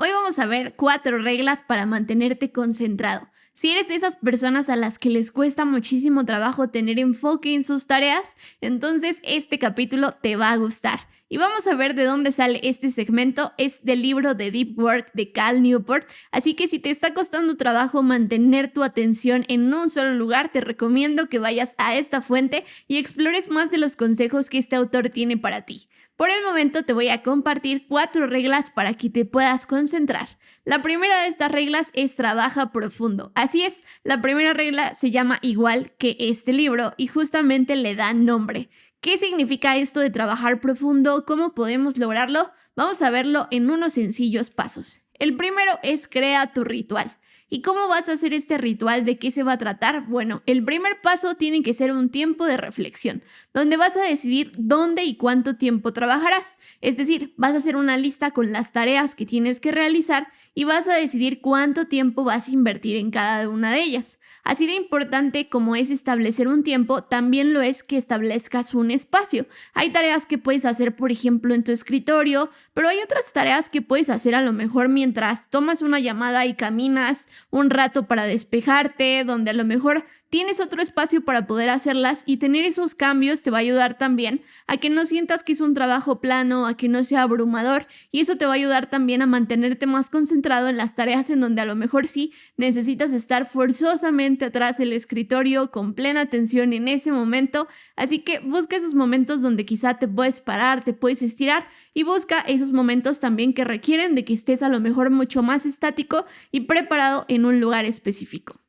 Hoy vamos a ver 4 reglas para mantenerte concentrado. Si eres de esas personas a las que les cuesta muchísimo trabajo tener enfoque en sus tareas, entonces este capítulo te va a gustar. Y vamos a ver de dónde sale este segmento. Es del libro de Deep Work de Cal Newport. Así que si te está costando trabajo mantener tu atención en un solo lugar, te recomiendo que vayas a esta fuente y explores más de los consejos que este autor tiene para ti. Por el momento te voy a compartir 4 reglas para que te puedas concentrar. La primera de estas reglas es trabaja profundo. Así es, la primera regla se llama igual que este libro y justamente le da nombre. ¿Qué significa esto de trabajar profundo? ¿Cómo podemos lograrlo? Vamos a verlo en unos sencillos pasos. El primero es crea tu ritual. ¿Y cómo vas a hacer este ritual? ¿De qué se va a tratar? Bueno, el primer paso tiene que ser un tiempo de reflexión, donde vas a decidir dónde y cuánto tiempo trabajarás. Es decir, vas a hacer una lista con las tareas que tienes que realizar y vas a decidir cuánto tiempo vas a invertir en cada una de ellas. Así de importante como es establecer un tiempo, también lo es que establezcas un espacio. Hay tareas que puedes hacer, por ejemplo, en tu escritorio, pero hay otras tareas que puedes hacer a lo mejor mientras tomas una llamada y caminas un rato para despejarte, donde a lo mejor tienes otro espacio para poder hacerlas, y tener esos cambios te va a ayudar también a que no sientas que es un trabajo plano, a que no sea abrumador, y eso te va a ayudar también a mantenerte más concentrado en las tareas en donde a lo mejor sí necesitas estar forzosamente atrás del escritorio con plena atención en ese momento. Así que busca esos momentos donde quizá te puedes parar, te puedes estirar, y busca esos momentos también que requieren de que estés a lo mejor mucho más estático y preparado en un lugar específico.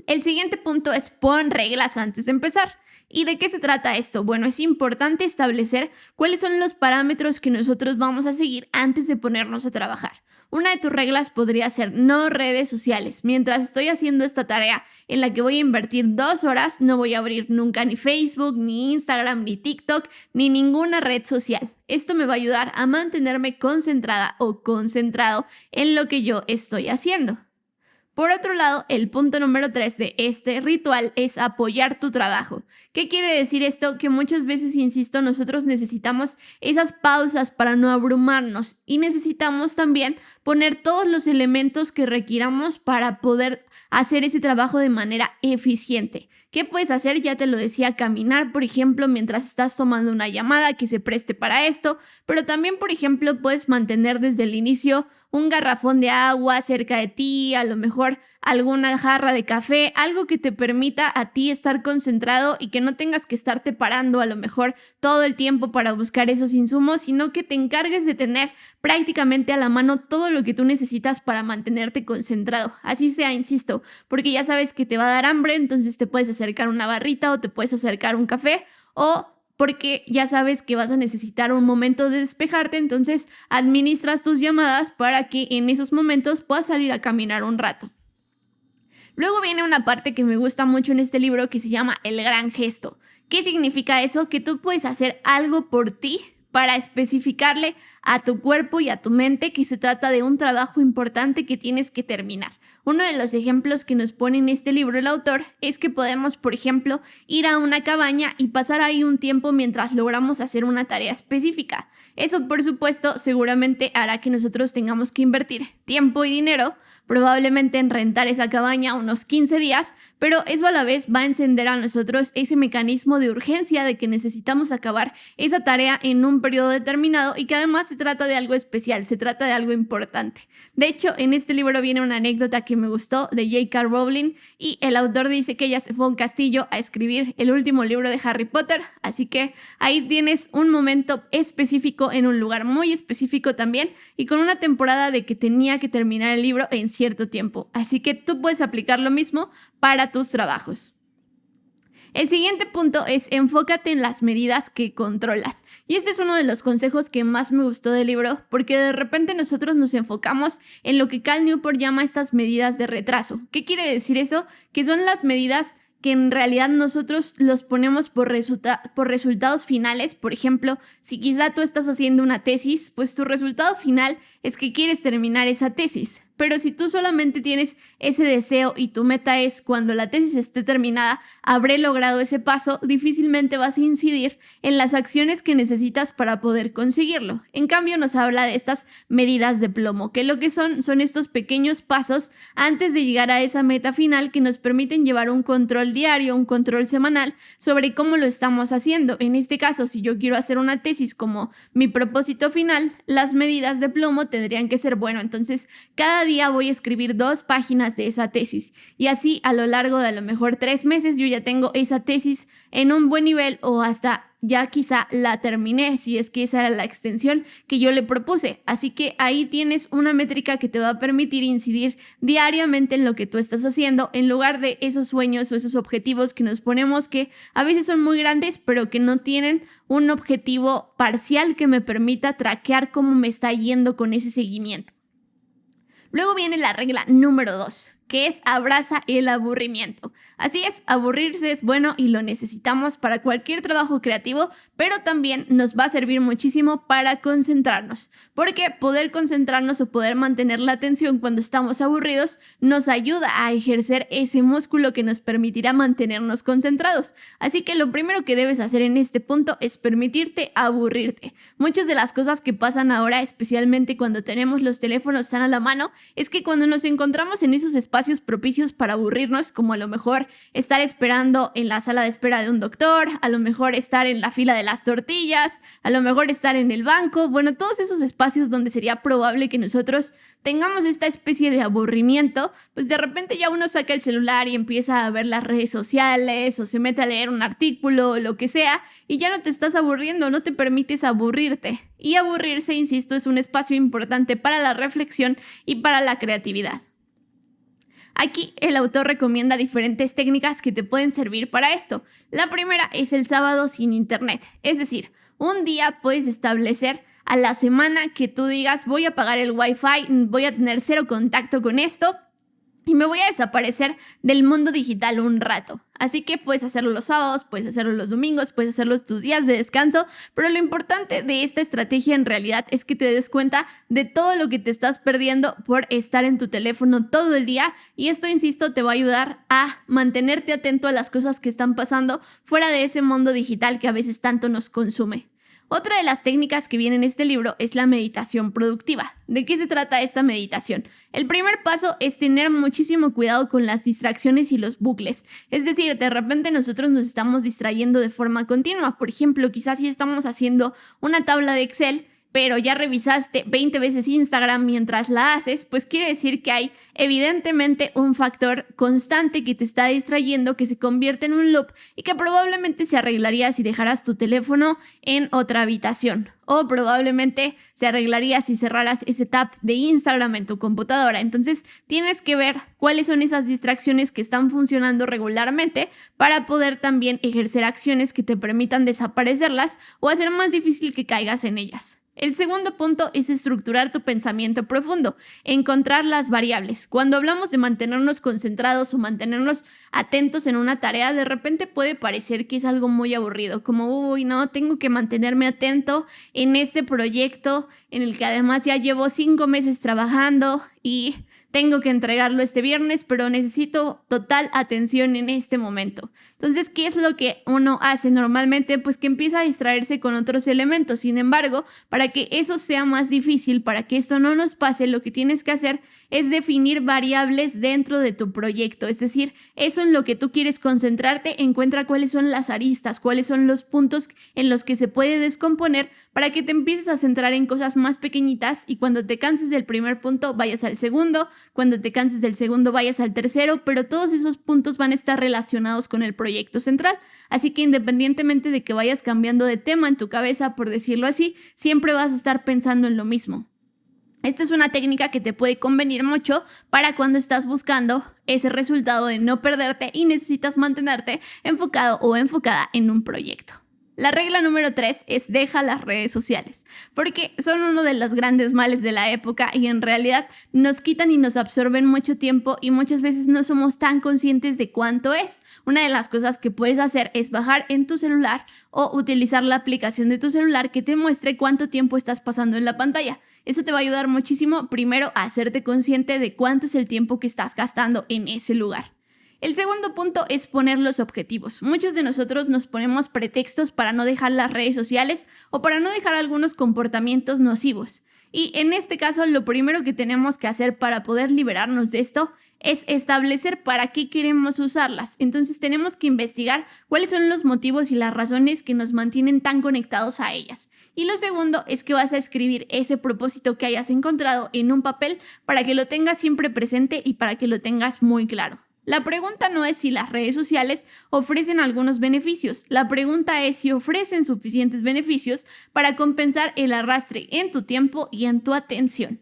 El siguiente punto es pon reglas antes de empezar. ¿Y de qué se trata esto? Bueno, es importante establecer cuáles son los parámetros que nosotros vamos a seguir antes de ponernos a trabajar. Una de tus reglas podría ser no redes sociales. Mientras estoy haciendo esta tarea en la que voy a invertir 2 horas, no voy a abrir nunca ni Facebook, ni Instagram, ni TikTok, ni ninguna red social. Esto me va a ayudar a mantenerme concentrada o concentrado en lo que yo estoy haciendo. Por otro lado, el punto número 3 de este ritual es apoyar tu trabajo. ¿Qué quiere decir esto? Que muchas veces, insisto, nosotros necesitamos esas pausas para no abrumarnos, y necesitamos también poner todos los elementos que requiramos para poder hacer ese trabajo de manera eficiente. ¿Qué puedes hacer? Ya te lo decía, caminar, por ejemplo, mientras estás tomando una llamada que se preste para esto, pero también, por ejemplo, puedes mantener desde el inicio un garrafón de agua cerca de ti, a lo mejor alguna jarra de café, algo que te permita a ti estar concentrado y que no tengas que estarte parando a lo mejor todo el tiempo para buscar esos insumos, sino que te encargues de tener prácticamente a la mano todo lo que tú necesitas para mantenerte concentrado. Así sea, insisto, porque ya sabes que te va a dar hambre, entonces te puedes acercar una barrita o te puedes acercar un café, o porque ya sabes que vas a necesitar un momento de despejarte, entonces administras tus llamadas para que en esos momentos puedas salir a caminar un rato. Luego viene una parte que me gusta mucho en este libro que se llama el gran gesto. ¿Qué significa eso? Que tú puedes hacer algo por ti para especificarle a tu cuerpo y a tu mente que se trata de un trabajo importante que tienes que terminar. Uno de los ejemplos que nos pone en este libro el autor es que podemos, por ejemplo, ir a una cabaña y pasar ahí un tiempo mientras logramos hacer una tarea específica. Eso, por supuesto, seguramente hará que nosotros tengamos que invertir tiempo y dinero, probablemente en rentar esa cabaña unos 15 días, pero eso a la vez va a encender a nosotros ese mecanismo de urgencia de que necesitamos acabar esa tarea en un periodo determinado, y que además se trata de algo especial, se trata de algo importante. De hecho, en este libro viene una anécdota que me gustó de J.K. Rowling, y el autor dice que ella se fue a un castillo a escribir el último libro de Harry Potter, así que ahí tienes un momento específico en un lugar muy específico también, y con una temporada de que tenía que terminar el libro en cierto tiempo, así que tú puedes aplicar lo mismo para tus trabajos. El siguiente punto es enfócate en las medidas que controlas. Y este es uno de los consejos que más me gustó del libro, porque de repente nosotros nos enfocamos en lo que Cal Newport llama estas medidas de retraso. ¿Qué quiere decir eso? Que son las medidas que en realidad nosotros los ponemos por resultados finales. Por ejemplo, si quizá tú estás haciendo una tesis, pues tu resultado final es que quieres terminar esa tesis. Pero si tú solamente tienes ese deseo y tu meta es cuando la tesis esté terminada, habré logrado ese paso, difícilmente vas a incidir en las acciones que necesitas para poder conseguirlo. En cambio, nos habla de estas medidas de plomo, que lo que son estos pequeños pasos antes de llegar a esa meta final que nos permiten llevar un control diario, un control semanal sobre cómo lo estamos haciendo. En este caso, si yo quiero hacer una tesis como mi propósito final, las medidas de plomo tendrían que ser, bueno, entonces cada día voy a escribir 2 páginas de esa tesis y así a lo largo de a lo mejor 3 meses yo ya tengo esa tesis en un buen nivel o hasta ya quizá la terminé si es que esa era la extensión que yo le propuse. Así que ahí tienes una métrica que te va a permitir incidir diariamente en lo que tú estás haciendo en lugar de esos sueños o esos objetivos que nos ponemos que a veces son muy grandes pero que no tienen un objetivo parcial que me permita traquear cómo me está yendo con ese seguimiento. Luego viene la regla número 2, que es abraza el aburrimiento. Así es, aburrirse es bueno y lo necesitamos para cualquier trabajo creativo, pero también nos va a servir muchísimo para concentrarnos, porque poder concentrarnos o poder mantener la atención cuando estamos aburridos nos ayuda a ejercer ese músculo que nos permitirá mantenernos concentrados. Así que lo primero que debes hacer en este punto es permitirte aburrirte. Muchas de las cosas que pasan ahora, especialmente cuando tenemos los teléfonos tan a la mano, es que cuando nos encontramos en esos espacios propicios para aburrirnos, como a lo mejor estar esperando en la sala de espera de un doctor, a lo mejor estar en la fila de las tortillas, a lo mejor estar en el banco, bueno, todos esos espacios donde sería probable que nosotros tengamos esta especie de aburrimiento, pues de repente ya uno saca el celular y empieza a ver las redes sociales o se mete a leer un artículo o lo que sea y ya no te estás aburriendo, no te permites aburrirte. Y aburrirse, insisto, es un espacio importante para la reflexión y para la creatividad. Aquí el autor recomienda diferentes técnicas que te pueden servir para esto. La primera es el sábado sin internet, es decir, un día puedes establecer a la semana que tú digas voy a apagar el wifi, voy a tener 0 contacto con esto y me voy a desaparecer del mundo digital un rato. Así que puedes hacerlo los sábados, puedes hacerlo los domingos, puedes hacerlo tus días de descanso, pero lo importante de esta estrategia en realidad es que te des cuenta de todo lo que te estás perdiendo por estar en tu teléfono todo el día y esto, insisto, te va a ayudar a mantenerte atento a las cosas que están pasando fuera de ese mundo digital que a veces tanto nos consume. Otra de las técnicas que viene en este libro es la meditación productiva. ¿De qué se trata esta meditación? El primer paso es tener muchísimo cuidado con las distracciones y los bucles. Es decir, de repente nosotros nos estamos distrayendo de forma continua. Por ejemplo, quizás si estamos haciendo una tabla de Excel, pero ya revisaste 20 veces Instagram mientras la haces, pues quiere decir que hay evidentemente un factor constante que te está distrayendo, que se convierte en un loop y que probablemente se arreglaría si dejaras tu teléfono en otra habitación. O probablemente se arreglaría si cerraras ese tab de Instagram en tu computadora. Entonces tienes que ver cuáles son esas distracciones que están funcionando regularmente para poder también ejercer acciones que te permitan desaparecerlas o hacer más difícil que caigas en ellas. El segundo punto es estructurar tu pensamiento profundo, encontrar las variables. Cuando hablamos de mantenernos concentrados o mantenernos atentos en una tarea, de repente puede parecer que es algo muy aburrido, como, uy, no, tengo que mantenerme atento en este proyecto en el que además ya llevo 5 meses trabajando y tengo que entregarlo este viernes, pero necesito total atención en este momento. Entonces, ¿qué es lo que uno hace normalmente? Pues que empieza a distraerse con otros elementos. Sin embargo, para que eso sea más difícil, para que esto no nos pase, lo que tienes que hacer es definir variables dentro de tu proyecto. Es decir, eso en lo que tú quieres concentrarte, encuentra cuáles son las aristas, cuáles son los puntos en los que se puede descomponer para que te empieces a centrar en cosas más pequeñitas y cuando te canses del primer punto vayas al segundo, cuando te canses del segundo vayas al tercero, pero todos esos puntos van a estar relacionados con el proyecto central. Así que independientemente de que vayas cambiando de tema en tu cabeza, por decirlo así, siempre vas a estar pensando en lo mismo. Esta es una técnica que te puede convenir mucho para cuando estás buscando ese resultado de no perderte y necesitas mantenerte enfocado o enfocada en un proyecto. La regla número 3 es deja las redes sociales, porque son uno de los grandes males de la época y en realidad nos quitan y nos absorben mucho tiempo y muchas veces no somos tan conscientes de cuánto es. Una de las cosas que puedes hacer es bajar en tu celular o utilizar la aplicación de tu celular que te muestre cuánto tiempo estás pasando en la pantalla. Eso te va a ayudar muchísimo, primero, a hacerte consciente de cuánto es el tiempo que estás gastando en ese lugar. El segundo punto es poner los objetivos. Muchos de nosotros nos ponemos pretextos para no dejar las redes sociales o para no dejar algunos comportamientos nocivos. Y en este caso, lo primero que tenemos que hacer para poder liberarnos de esto es establecer para qué queremos usarlas. Entonces tenemos que investigar cuáles son los motivos y las razones que nos mantienen tan conectados a ellas. Y lo segundo es que vas a escribir ese propósito que hayas encontrado en un papel para que lo tengas siempre presente y para que lo tengas muy claro. La pregunta no es si las redes sociales ofrecen algunos beneficios, la pregunta es si ofrecen suficientes beneficios para compensar el arrastre en tu tiempo y en tu atención.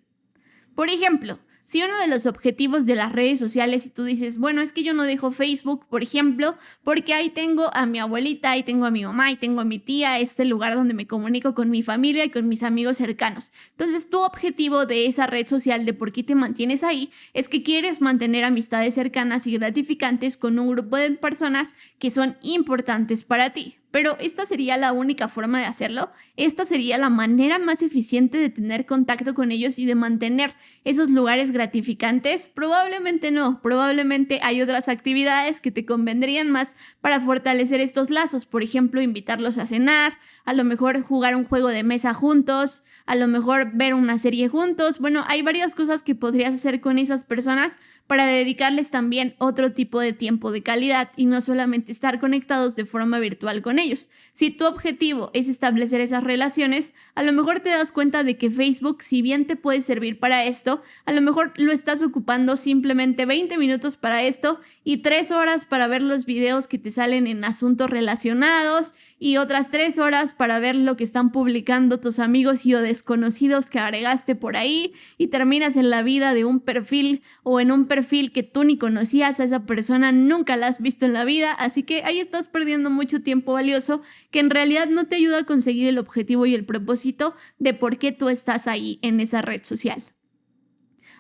Por ejemplo, si uno de los objetivos de las redes sociales, y tú dices, bueno, es que yo no dejo Facebook, por ejemplo, porque ahí tengo a mi abuelita, ahí tengo a mi mamá, ahí tengo a mi tía, este lugar donde me comunico con mi familia y con mis amigos cercanos. Entonces, tu objetivo de esa red social, de por qué te mantienes ahí, es que quieres mantener amistades cercanas y gratificantes con un grupo de personas que son importantes para ti. Pero ¿esta sería la única forma de hacerlo? ¿Esta sería la manera más eficiente de tener contacto con ellos y de mantener esos lugares gratificantes? Probablemente no, probablemente hay otras actividades que te convendrían más para fortalecer estos lazos. Por ejemplo, invitarlos a cenar, a lo mejor jugar un juego de mesa juntos, a lo mejor ver una serie juntos. Bueno, hay varias cosas que podrías hacer con esas personas para dedicarles también otro tipo de tiempo de calidad y no solamente estar conectados de forma virtual con ellos. Si tu objetivo es establecer esas relaciones, a lo mejor te das cuenta de que Facebook, si bien te puede servir para esto, a lo mejor lo estás ocupando simplemente 20 minutos para esto y 3 horas para ver los videos que te salen en asuntos relacionados y otras 3 horas para ver lo que están publicando tus amigos y o desconocidos que agregaste por ahí, y terminas en la vida de un perfil o en un perfil que tú ni conocías a esa persona, nunca la has visto en la vida, así que ahí estás perdiendo mucho tiempo valioso que en realidad no te ayuda a conseguir el objetivo y el propósito de por qué tú estás ahí en esa red social.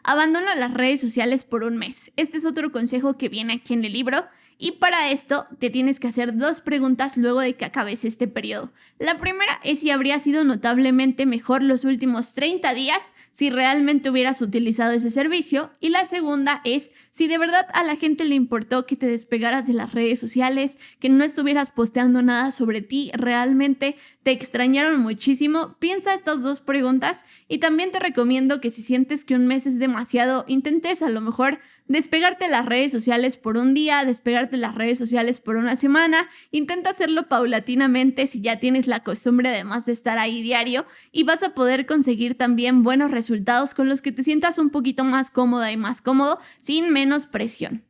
Abandona las redes sociales por un mes. Este es otro consejo que viene aquí en el libro. Y para esto te tienes que hacer 2 preguntas luego de que acabes este periodo. La primera es si habría sido notablemente mejor los últimos 30 días si realmente hubieras utilizado ese servicio. Y la segunda es si de verdad a la gente le importó que te despegaras de las redes sociales, que no estuvieras posteando nada sobre ti, realmente te extrañaron muchísimo. Piensa estas 2 preguntas y también te recomiendo que si sientes que un mes es demasiado, intentes a lo mejor despegarte de las redes sociales por un día, despegarte de las redes sociales por una semana. Intenta hacerlo paulatinamente si ya tienes la costumbre además de estar ahí diario, y vas a poder conseguir también buenos resultados con los que te sientas un poquito más cómoda y más cómodo sin menos presión.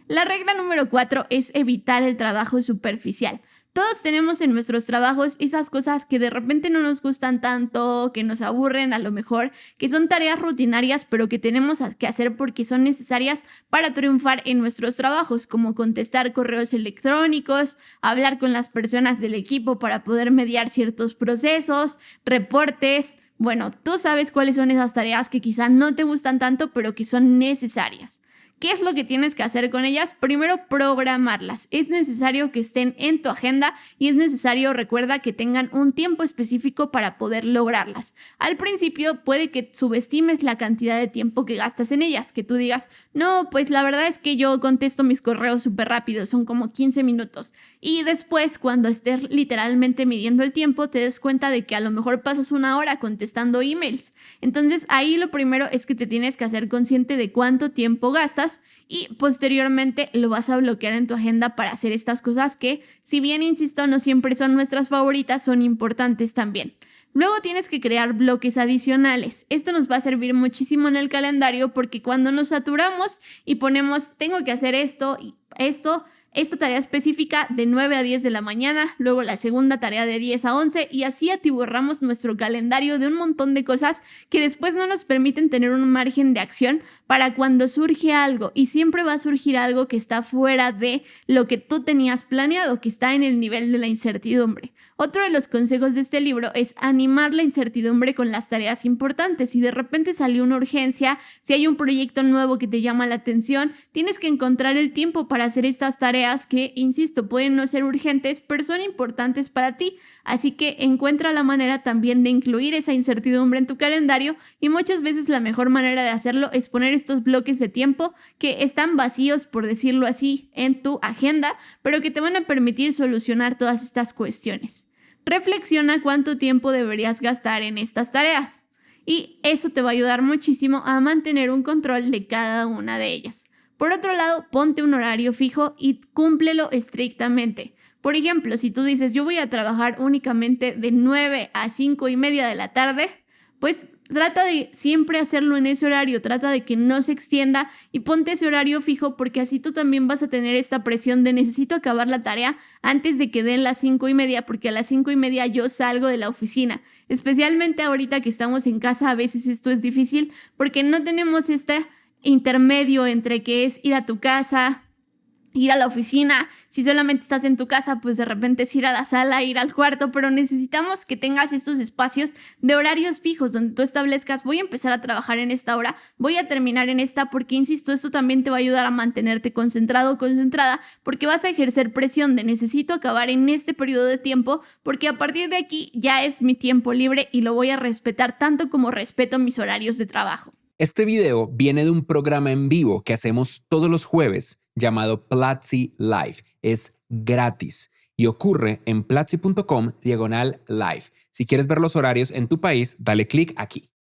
La regla número 4 es evitar el trabajo superficial. Todos tenemos en nuestros trabajos esas cosas que de repente no nos gustan tanto, que nos aburren a lo mejor, que son tareas rutinarias pero que tenemos que hacer porque son necesarias para triunfar en nuestros trabajos, como contestar correos electrónicos, hablar con las personas del equipo para poder mediar ciertos procesos, reportes. Bueno, tú sabes cuáles son esas tareas que quizá no te gustan tanto pero que son necesarias. ¿Qué es lo que tienes que hacer con ellas? Primero, programarlas. Es necesario que estén en tu agenda y es necesario, recuerda, que tengan un tiempo específico para poder lograrlas. Al principio puede que subestimes la cantidad de tiempo que gastas en ellas, que tú digas, no, pues la verdad es que yo contesto mis correos súper rápido, son como 15 minutos. Y después, cuando estés literalmente midiendo el tiempo, te des cuenta de que a lo mejor pasas 1 hora contestando emails. Entonces, ahí lo primero es que te tienes que hacer consciente de cuánto tiempo gastas y posteriormente lo vas a bloquear en tu agenda para hacer estas cosas que, si bien insisto, no siempre son nuestras favoritas, son importantes también. Luego tienes que crear bloques adicionales. Esto nos va a servir muchísimo en el calendario porque cuando nos saturamos y ponemos tengo que hacer esto y esto, esta tarea específica de 9 a 10 de la mañana, luego la segunda tarea de 10 a 11 y así atiborramos nuestro calendario de un montón de cosas que después no nos permiten tener un margen de acción para cuando surge algo, y siempre va a surgir algo que está fuera de lo que tú tenías planeado, que está en el nivel de la incertidumbre. Otro de los consejos de este libro es animar la incertidumbre con las tareas importantes. Si de repente salió una urgencia, si hay un proyecto nuevo que te llama la atención, tienes que encontrar el tiempo para hacer estas tareas tareas que, insisto, pueden no ser urgentes, pero son importantes para ti. Así que encuentra la manera también de incluir esa incertidumbre en tu calendario, y muchas veces la mejor manera de hacerlo es poner estos bloques de tiempo que están vacíos, por decirlo así, en tu agenda, pero que te van a permitir solucionar todas estas cuestiones. Reflexiona cuánto tiempo deberías gastar en estas tareas, y eso te va a ayudar muchísimo a mantener un control de cada una de ellas. Por otro lado, ponte un horario fijo y cúmplelo estrictamente. Por ejemplo, si tú dices yo voy a trabajar únicamente de 9 a 5 y media de la tarde, pues trata de siempre hacerlo en ese horario, trata de que no se extienda y ponte ese horario fijo, porque así tú también vas a tener esta presión de necesito acabar la tarea antes de que den las 5 y media, porque a las 5 y media yo salgo de la oficina. Especialmente ahorita que estamos en casa, a veces esto es difícil porque no tenemos este intermedio entre que es ir a tu casa, ir a la oficina. Si solamente estás en tu casa, pues de repente es ir a la sala, ir al cuarto, pero necesitamos que tengas estos espacios de horarios fijos donde tú establezcas voy a empezar a trabajar en esta hora, voy a terminar en esta, porque insisto, esto también te va a ayudar a mantenerte concentrado o concentrada, porque vas a ejercer presión de necesito acabar en este periodo de tiempo, porque a partir de aquí ya es mi tiempo libre y lo voy a respetar tanto como respeto mis horarios de trabajo. Este video viene de un programa en vivo que hacemos todos los jueves llamado Platzi Live. Es gratis y ocurre en platzi.com/live. Si quieres ver los horarios en tu país, dale clic aquí.